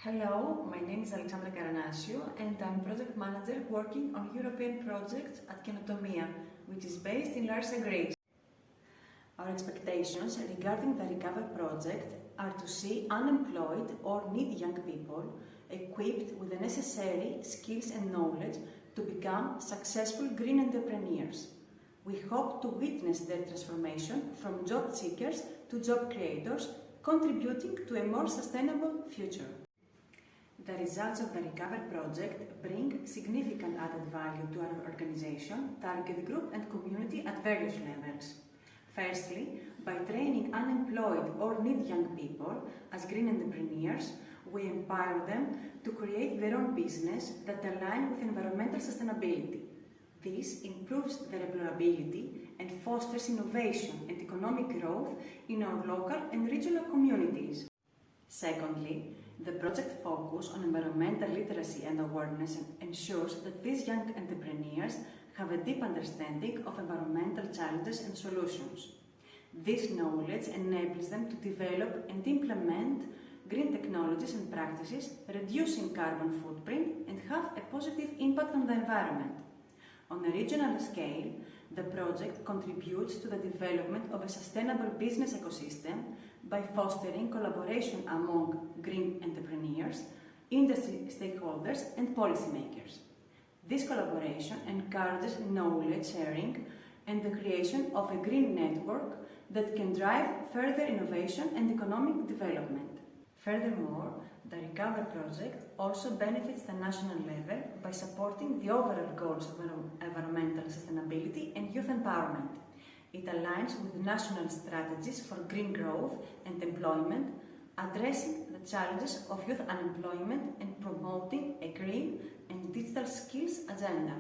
Hello, my name is Alexandra Karanasiou and I'm project manager working on European project at Kenotomia, which is based in Larsa, Greece. Our expectations regarding the Recover project are to see unemployed or needy young people equipped with the necessary skills and knowledge to become successful green entrepreneurs. We hope to witness their transformation from job seekers to job creators, contributing to a more sustainable future. The results of the Recover project bring significant added value to our organization, target group and community at various levels. Firstly, by training unemployed or needy young people as green entrepreneurs, we empower them to create their own business that align with environmental sustainability. This improves their employability and fosters innovation and economic growth in our local and regional communities. Secondly, the project focus on environmental literacy and awareness ensures that these young entrepreneurs have a deep understanding of environmental challenges and solutions. This knowledge enables them to develop and implement green technologies and practices, reducing carbon footprint and have a positive impact on the environment. On a regional scale, the project contributes to the development of a sustainable business ecosystem by fostering collaboration among green entrepreneurs, industry stakeholders and policymakers. This collaboration encourages knowledge sharing and the creation of a green network that can drive further innovation and economic development. Furthermore, the Recover project also benefits the national level by supporting the overall goals of environmental sustainability and youth empowerment. It aligns with national strategies for green growth and employment, addressing the challenges of youth unemployment and promoting a green and digital skills agenda.